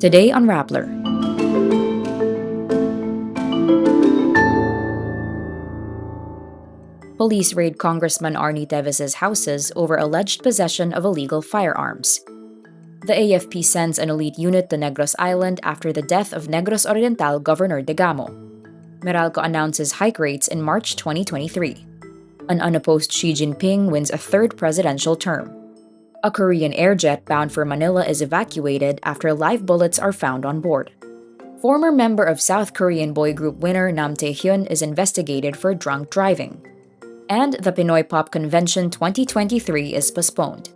Today on Rappler. Police raid Congressman Arnie Teves' houses over alleged possession of illegal firearms. The AFP sends an elite unit to Negros Island after the death of Negros Oriental Governor Degamo. Meralco announces hike rates in March 2023. An unopposed Xi Jinping wins a third presidential term. A Korean airjet bound for Manila is evacuated after live bullets are found on board. Former member of South Korean boy group winner Nam Tae-hyun is investigated for drunk driving. And the Pinoy Pop Convention 2023 is postponed.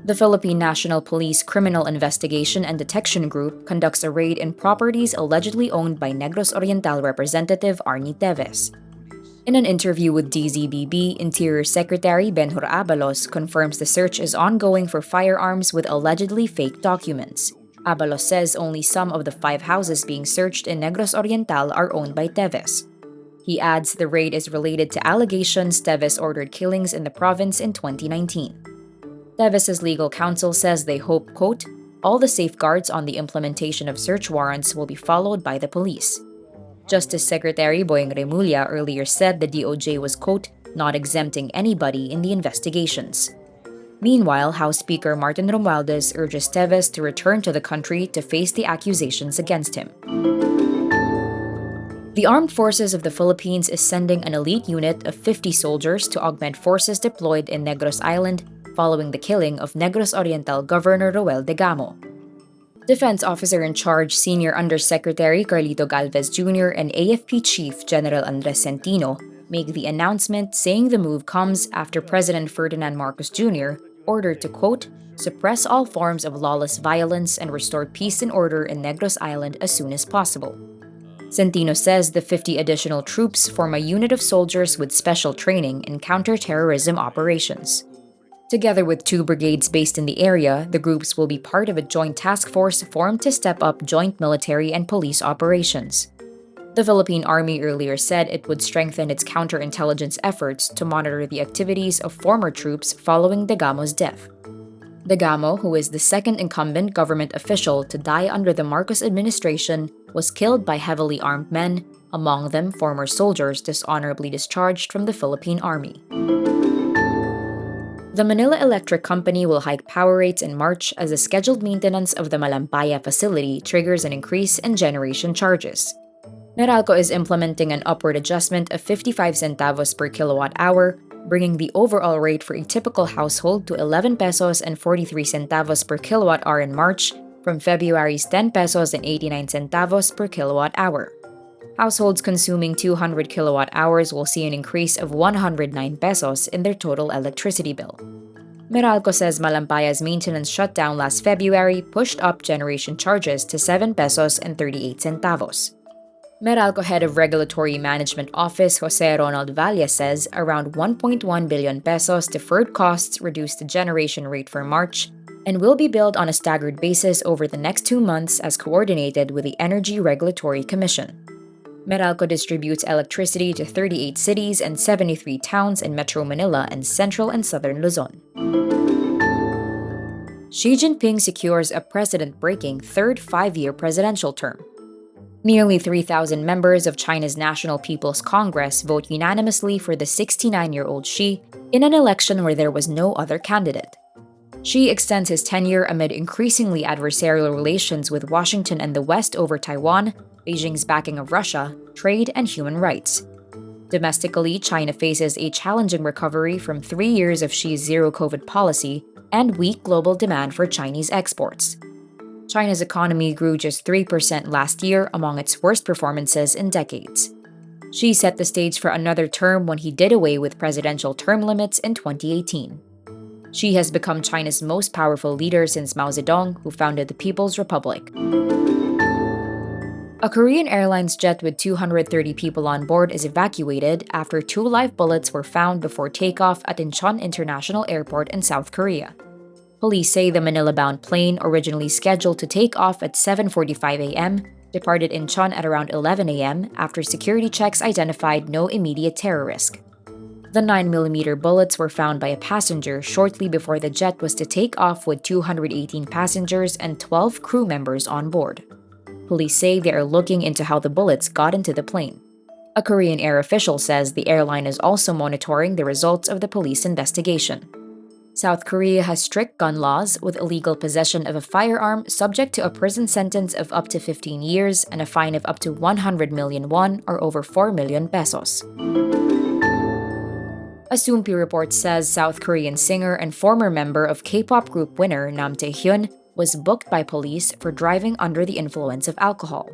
The Philippine National Police Criminal Investigation and Detection Group conducts a raid in properties allegedly owned by Negros Oriental Representative Arnie Teves. In an interview with DZBB, Interior Secretary Benhur Abalos confirms the search is ongoing for firearms with allegedly fake documents. Abalos says only some of the 5 houses being searched in Negros Oriental are owned by Teves. He adds the raid is related to allegations Teves ordered killings in the province in 2019. Teves' legal counsel says they hope, quote, all the safeguards on the implementation of search warrants will be followed by the police. Justice Secretary Boyeng Remulla earlier said the DOJ was, quote, not exempting anybody in the investigations. Meanwhile, House Speaker Martin Romualdez urges Teves to return to the country to face the accusations against him. The Armed Forces of the Philippines is sending an elite unit of 50 soldiers to augment forces deployed in Negros Island following the killing of Negros Oriental Governor Roel Degamo. Defense Officer in Charge Senior Undersecretary Carlito Galvez Jr. and AFP Chief General Andres Centino make the announcement saying the move comes after President Ferdinand Marcos Jr. ordered to, quote, suppress all forms of lawless violence and restore peace and order in Negros Island as soon as possible. Centino says the 50 additional troops form a unit of soldiers with special training in counter-terrorism operations. Together with 2 brigades based in the area, the groups will be part of a joint task force formed to step up joint military and police operations. The Philippine Army earlier said it would strengthen its counterintelligence efforts to monitor the activities of former troops following Degamo's death. Degamo, who is the second incumbent government official to die under the Marcos administration, was killed by heavily armed men, among them former soldiers dishonorably discharged from the Philippine Army. The Manila Electric Company will hike power rates in March as the scheduled maintenance of the Malampaya facility triggers an increase in generation charges. Meralco is implementing an upward adjustment of 55 centavos per kilowatt hour, bringing the overall rate for a typical household to 11 pesos and 43 centavos per kilowatt hour in March from February's 10 pesos and 89 centavos per kilowatt hour. Households consuming 200 kilowatt hours will see an increase of 109 pesos in their total electricity bill. Meralco says Malampaya's maintenance shutdown last February pushed up generation charges to 7 pesos and 38 centavos. Meralco Head of Regulatory Management Office Jose Ronald Valle says around 1.1 billion pesos deferred costs reduced the generation rate for March and will be billed on a staggered basis over the next 2 months as coordinated with the Energy Regulatory Commission. Meralco distributes electricity to 38 cities and 73 towns in Metro Manila and Central and Southern Luzon. Xi Jinping secures a precedent-breaking third 5-year presidential term. Nearly 3,000 members of China's National People's Congress vote unanimously for the 69-year-old Xi in an election where there was no other candidate. Xi extends his tenure amid increasingly adversarial relations with Washington and the West over Taiwan, Beijing's backing of Russia, trade, and human rights. Domestically, China faces a challenging recovery from 3 years of Xi's zero-COVID policy and weak global demand for Chinese exports. China's economy grew just 3% last year, among its worst performances in decades. Xi set the stage for another term when he did away with presidential term limits in 2018. Xi has become China's most powerful leader since Mao Zedong, who founded the People's Republic. A Korean Airlines jet with 230 people on board is evacuated after 2 live bullets were found before takeoff at Incheon International Airport in South Korea. Police say the Manila-bound plane, originally scheduled to take off at 7:45 a.m., departed Incheon at around 11 a.m. after security checks identified no immediate terror risk. The 9mm bullets were found by a passenger shortly before the jet was to take off with 218 passengers and 12 crew members on board. Police say they are looking into how the bullets got into the plane. A Korean air official says the airline is also monitoring the results of the police investigation. South Korea has strict gun laws, with illegal possession of a firearm subject to a prison sentence of up to 15 years and a fine of up to 100 million won or over 4 million pesos. A Soompi report says South Korean singer and former member of K-pop group winner Nam Tae-hyun was booked by police for driving under the influence of alcohol.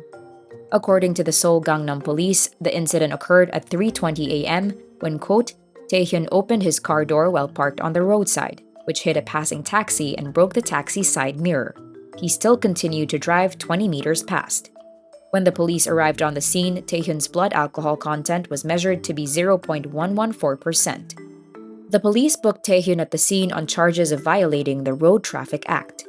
According to the Seoul Gangnam Police, the incident occurred at 3:20 a.m. when, quote, Tae-hyun opened his car door while parked on the roadside, which hit a passing taxi and broke the taxi's side mirror. He still continued to drive 20 meters past. When the police arrived on the scene, Tae-hyun's blood alcohol content was measured to be 0.114%. The police booked Tae-hyun at the scene on charges of violating the Road Traffic Act.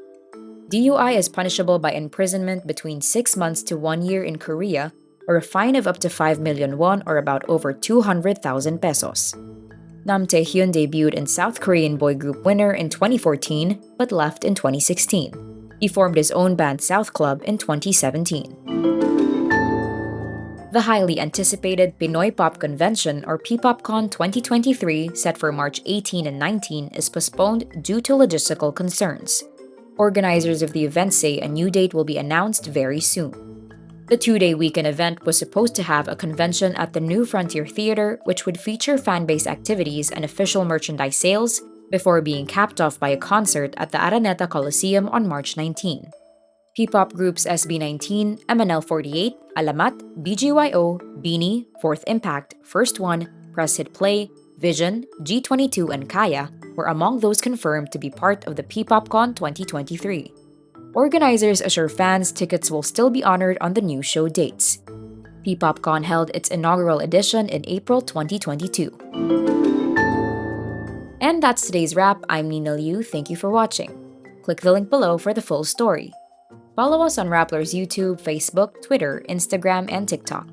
DUI is punishable by imprisonment between 6 months to 1 year in Korea, or a fine of up to 5 million won or about over 200,000 pesos. Nam Tae-hyun debuted in South Korean boy group Winner in 2014 but left in 2016. He formed his own band South Club in 2017. The highly anticipated Pinoy Pop Convention or PPOP Con 2023, set for March 18 and 19, is postponed due to logistical concerns. Organizers of the event say a new date will be announced very soon. The 2-day weekend event was supposed to have a convention at the New Frontier Theater, which would feature fan-based activities and official merchandise sales, before being capped off by a concert at the Araneta Coliseum on March 19. P-pop groups SB19, MNL48, Alamat, BGYO, Beanie, Fourth Impact, First One, Press Hit Play, Vision, G22, and Kaya were among those confirmed to be part of the PPOP Con 2023. Organizers assure fans tickets will still be honored on the new show dates. PPOP Con held its inaugural edition in April 2022. And that's today's wrap. I'm Nina Liu. Thank you for watching. Click the link below for the full story. Follow us on Rappler's YouTube, Facebook, Twitter, Instagram, and TikTok.